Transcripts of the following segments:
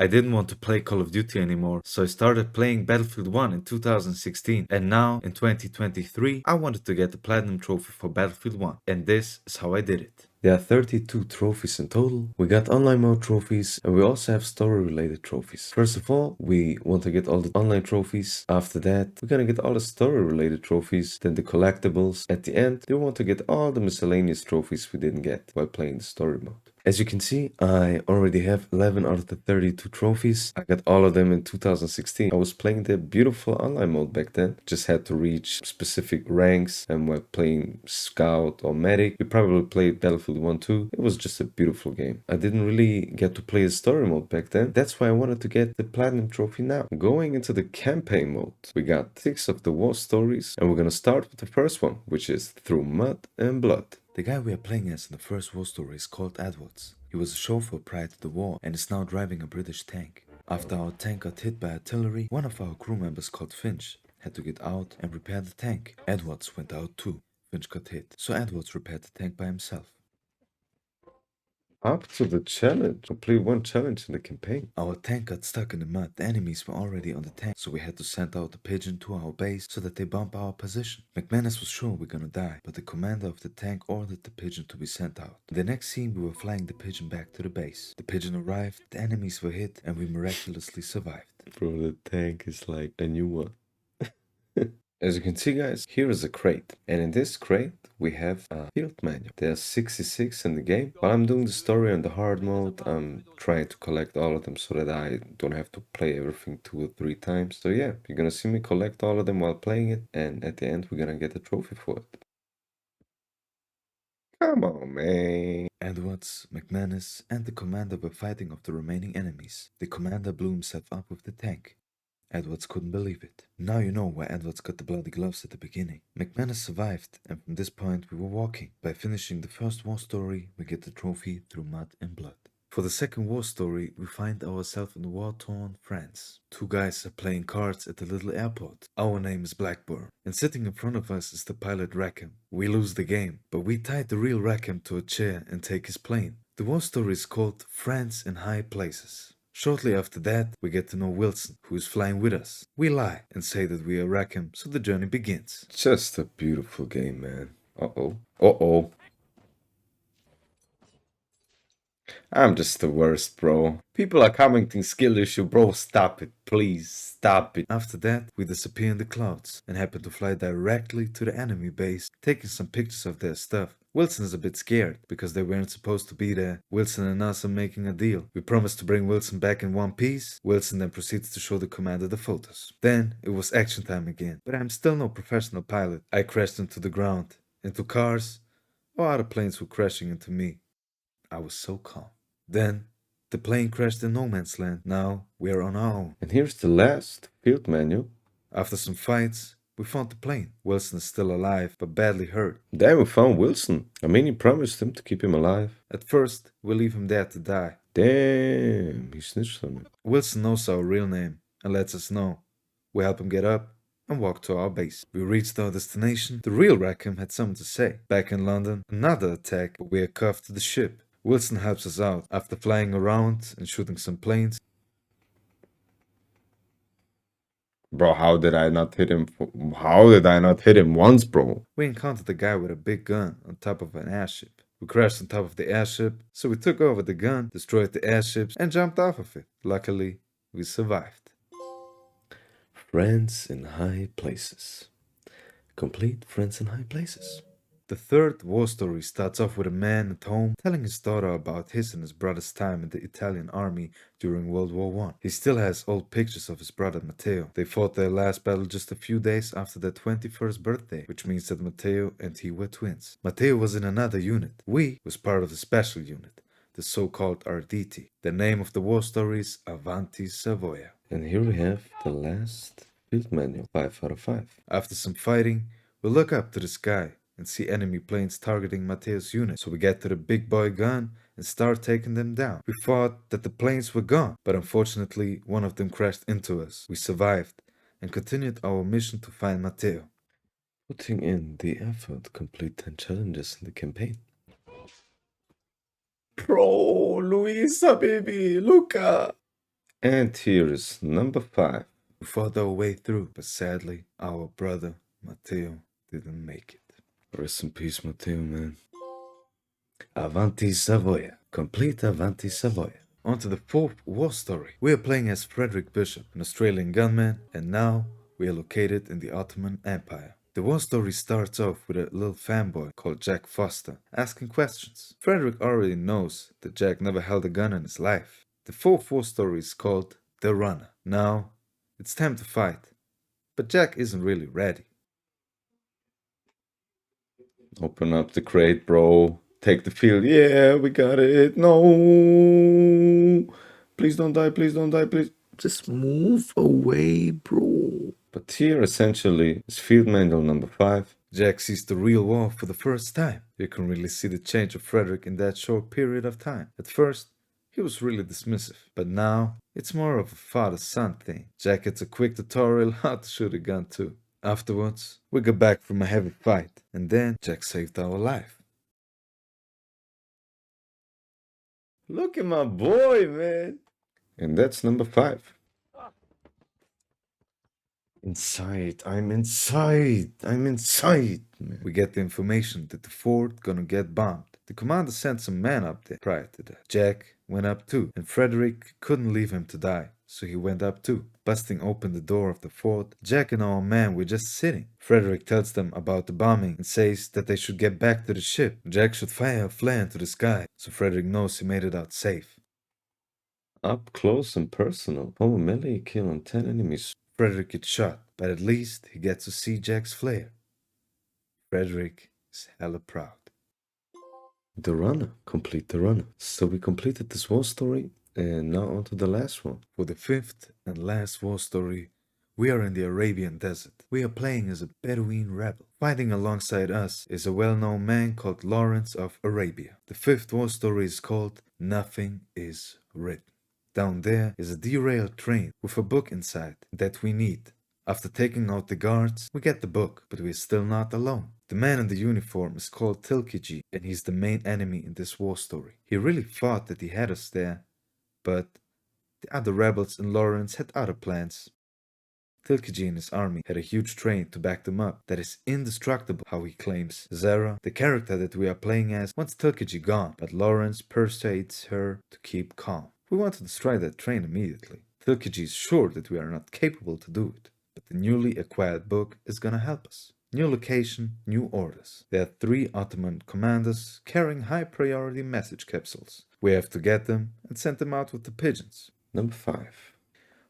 I didn't want to play Call of Duty anymore, so I started playing Battlefield 1 in 2016, and now, in 2023, I wanted to get the Platinum Trophy for Battlefield 1, and this is how I did it. There are 32 trophies in total. We got online mode trophies, and we also have story related trophies. First of all, we want to get all the online trophies. After that, we're gonna get all the story related trophies, then the collectibles. At the end, we want to get all the miscellaneous trophies we didn't get while playing the story mode. As you can see, I already have 11 out of the 32 trophies. I got all of them in 2016. I was playing the beautiful online mode back then. Just had to reach specific ranks, and while playing Scout or Medic, we probably played Battlefield 1 too. It was just a beautiful game. I didn't really get to play the story mode back then. That's why I wanted to get the Platinum Trophy now. Going into the campaign mode, we got 6 of the war stories, and we're gonna start with the first one, which is Through Mud and Blood. The guy we are playing as in the first war story is called Edwards. He was a chauffeur prior to the war and is now driving a British tank. After our tank got hit by artillery, one of our crew members called Finch had to get out and repair the tank. Edwards went out too. Finch got hit, so Edwards repaired the tank by himself. Up to the challenge. Complete one challenge in the campaign. Our tank got stuck in the mud. The enemies were already on the tank, so we had to send out a pigeon to our base so that they bomb our position. McManus was sure we're gonna die, but the commander of the tank ordered the pigeon to be sent out. In the next scene, we were flying the pigeon back to the base. The pigeon arrived, the enemies were hit, and we miraculously survived. Bro, the tank is like a new one. As you can see, guys, here is a crate, and in this crate we have a field manual. There are 66 in the game. While I'm doing the story on the hard mode, I'm trying to collect all of them so that I don't have to play everything 2 or 3 times. So yeah, you're gonna see me collect all of them while playing it, and at the end we're gonna get a trophy for it. Come on, man. Edwards, McManus, and the commander were fighting off the remaining enemies. The commander blew himself up with the tank. Edwards couldn't believe it. Now you know why Edwards got the bloody gloves at the beginning. McManus survived, and from this point we were walking. By finishing the first war story, we get the trophy Through Mud and Blood. For the second war story, we find ourselves in war-torn France. 2 guys are playing cards at the little airport. Our name is Blackburn, and sitting in front of us is the pilot Rackham. We lose the game, but we tied the real Rackham to a chair and take his plane. The war story is called France in High Places. Shortly after that, we get to know Wilson, who is flying with us. We lie and say that we are Rackham, so the journey begins. Just a beautiful game, man. Uh-oh. Uh-oh. I'm just the worst, bro. People are commenting skill issue, bro. Stop it. Please, stop it. After that, we disappear in the clouds and happen to fly directly to the enemy base, taking some pictures of their stuff. Wilson is a bit scared because they weren't supposed to be there. Wilson and us are making a deal. We promise to bring Wilson back in one piece. Wilson then proceeds to show the commander the photos. Then it was action time again, but I'm still no professional pilot. I crashed into the ground, into cars, or other planes were crashing into me. I was so calm. Then the plane crashed in no man's land. Now we are on our own. And here's the last field manual. After some fights, we found the plane. Wilson is still alive, but badly hurt. Damn, we found Wilson. I mean, you promised him to keep him alive. At first, we leave him there to die. Damn, he snitched on him. Wilson knows our real name and lets us know. We help him get up and walk to our base. We reached our destination. The real Rackham had something to say. Back in London, another attack, but we are cuffed to the ship. Wilson helps us out. After flying around and shooting some planes. Bro, how did I not hit him? How did I not hit him once, bro? We encountered a guy with a big gun on top of an airship. We crashed on top of the airship, so we took over the gun, destroyed the airships, and jumped off of it. Luckily, we survived. Friends in High Places. Complete Friends in High Places. The third war story starts off with a man at home telling his daughter about his and his brother's time in the Italian army during World War I. He still has old pictures of his brother Matteo. They fought their last battle just a few days after their 21st birthday, which means that Matteo and he were twins. Matteo was in another unit. We was part of the special unit, the so-called Arditi. The name of the war story is Avanti, Savoya. And here we have the last field manual, 5 out of 5. After some fighting, we look up to the sky and see enemy planes targeting Matteo's unit. So we get to the big boy gun and start taking them down. We thought that the planes were gone, but unfortunately one of them crashed into us. We survived and continued our mission to find Matteo. Putting in the effort to complete 10 challenges in the campaign. Bro, Luisa, baby, Luca. And here is number 5. We fought our way through, but sadly, our brother, Matteo, didn't make it. Rest in peace, Matteo, man. Avanti Savoya. Complete Avanti Savoya. On to the 4th war story. We are playing as Frederick Bishop, an Australian gunman, and now we are located in the Ottoman Empire. The war story starts off with a little fanboy called Jack Foster asking questions. Frederick already knows that Jack never held a gun in his life. The 4th war story is called The Runner. Now, it's time to fight, but Jack isn't really ready. Open up the crate, bro. Take the field. Yeah, we got it. No. Please don't die. Please don't die. Please. Just move away, bro. But here, essentially, is field manual number 5. Jack sees the real war for the first time. You can really see the change of Frederick in that short period of time. At first, he was really dismissive, but now it's more of a father-son thing. Jack gets a quick tutorial how to shoot a gun too. Afterwards, we got back from a heavy fight, and then Jack saved our life. Look at my boy, man. And that's number 5. Inside, I'm inside, man. We get the information that the fort gonna get bombed. The commander sent some men up there prior to that. Jack went up too, and Frederick couldn't leave him to die, so he went up too. Busting open the door of the fort, Jack and our men were just sitting. Frederick tells them about the bombing and says that they should get back to the ship. Jack should fire a flare into the sky, so Frederick knows he made it out safe. Up close and personal. Home melee kill on 10 enemies. Frederick gets shot, but at least he gets to see Jack's flare. Frederick is hella proud. The runner. Complete the runner. So we completed this war story, and now on to the last one. For the 5th and last war story, we are in the Arabian desert. We are playing as a Bedouin rebel. Fighting alongside us is a well-known man called Lawrence of Arabia. The 5th war story is called Nothing is Written. Down there is a derailed train with a book inside that we need. After taking out the guards, we get the book, but we're still not alone. The man in the uniform is called Tilkiji, and he's the main enemy in this war story. He really thought that he had us there, but the other rebels and Lawrence had other plans. Tilkiji and his army had a huge train to back them up that is indestructible, how he claims. Zara, the character that we are playing as, wants Tilkiji gone, but Lawrence persuades her to keep calm. We want to destroy that train immediately. Tilkiji is sure that we are not capable to do it, but the newly acquired book is gonna help us. New location, new orders. There are 3 Ottoman commanders carrying high priority message capsules. We have to get them and send them out with the pigeons. Number 5.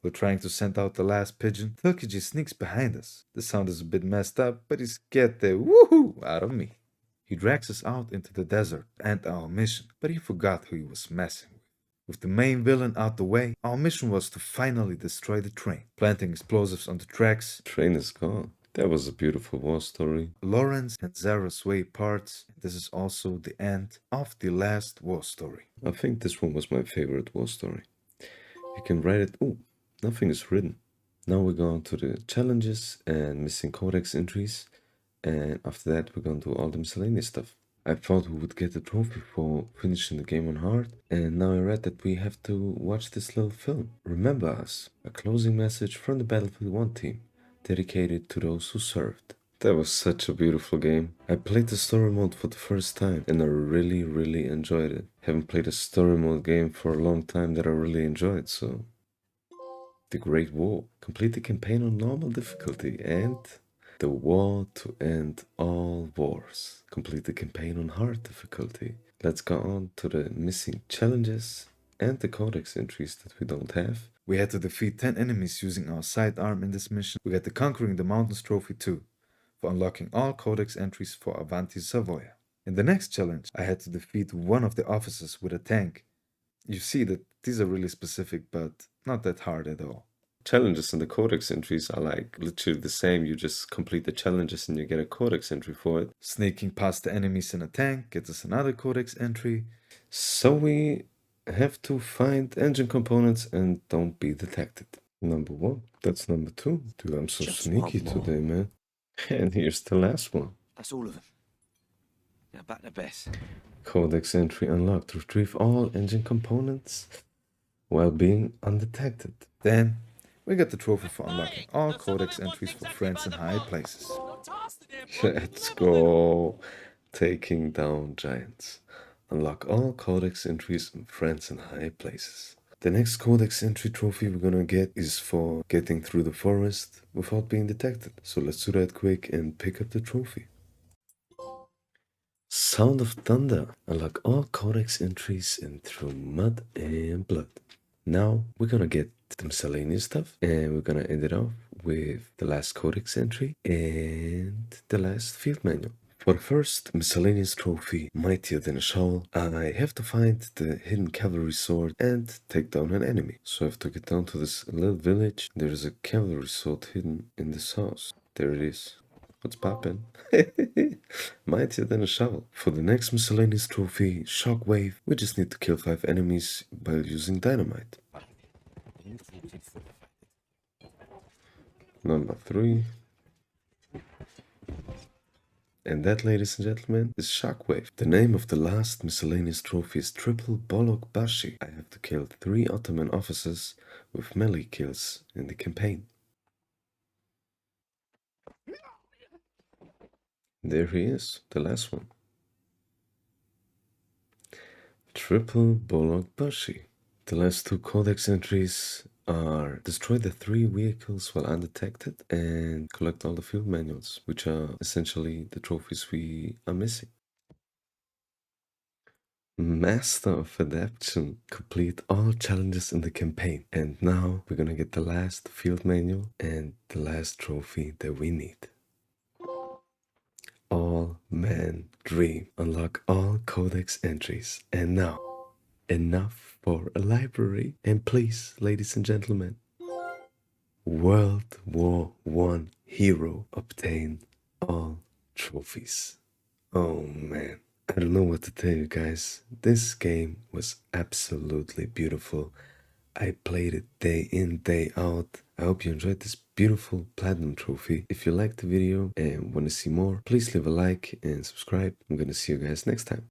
We're trying to send out the last pigeon. Tilkiji sneaks behind us. The sound is a bit messed up, but he's get the woohoo out of me. He drags us out into the desert and our mission, but he forgot who he was messing with. With the main villain out the way, our mission was to finally destroy the train. Planting explosives on the tracks. Train is gone. That was a beautiful war story. Lawrence and Zara sway parts. This is also the end of the last war story. I think this one was my favorite war story. You can write it. Ooh, nothing is written. Now we're going to the challenges and missing codex entries. And after that, we're going to do all the miscellaneous stuff. I thought we would get a trophy for finishing the game on hard, and now I read that we have to watch this little film. Remember us, a closing message from the Battlefield 1 team, dedicated to those who served. That was such a beautiful game. I played the story mode for the first time, and I really enjoyed it. Haven't played a story mode game for a long time that I really enjoyed, so... The Great War. Complete the campaign on normal difficulty, and... The War to End All Wars. Complete the campaign on hard difficulty. Let's go on to the missing challenges and the codex entries that we don't have. We had to defeat 10 enemies using our sidearm in this mission. We got the Conquering the Mountains trophy too, for unlocking all codex entries for Avanti Savoya. In the next challenge, I had to defeat one of the officers with a tank. You see that these are really specific, but not that hard at all. Challenges and the codex entries are like literally the same. You just complete the challenges and you get a codex entry for it. Sneaking past the enemies in a tank gets us another codex entry. So we have to find engine components and don't be detected. Number 1. That's number 2. Dude, I'm so Just sneaky one more. today, man. And here's the last one. That's all of them. Now back to Bess. Codex entry unlocked. Retrieve all engine components. while being undetected. Then we got the trophy for unlocking all codex entries for friends in high places. Let's go! Taking down giants. Unlock all codex entries and friends in high places. The next codex entry trophy we're gonna get is for getting through the forest without being detected. So let's do that quick and pick up the trophy. Sound of Thunder. Unlock all codex entries in Through Mud and Blood. Now we're gonna get the miscellaneous stuff and we're gonna end it off with the last codex entry and the last field manual. For the first miscellaneous trophy, Mightier Than a Shovel, I have to find the hidden cavalry sword and take down an enemy. So I have to get down to this little village. There is a cavalry sword hidden in this house. There it is. What's poppin'? Mightier Than a Shovel. For the next miscellaneous trophy, Shockwave, we just need to kill 5 enemies by using dynamite. Number 3. And that, ladies and gentlemen, is Shockwave. The name of the last miscellaneous trophy is Triple Bolok Bashi. I have to kill 3 Ottoman officers with melee kills in the campaign. There he is, the last one. Triple Bolok Bashi. The last 2 codex entries are destroy the 3 vehicles while undetected and collect all the field manuals, which are essentially the trophies we are missing. Master of Adaption. Complete all challenges in the campaign. And now we're gonna get the last field manual and the last trophy that we need. All Man Dream. Unlock all codex entries. And now, enough for a library. And please, ladies and gentlemen, World War I hero. Obtain all trophies. Oh man, I don't know what to tell you guys. This game was absolutely beautiful. I played it day in, day out. I hope you enjoyed this beautiful platinum trophy. If you liked the video and want to see more, please leave a like and subscribe. I'm gonna see you guys next time.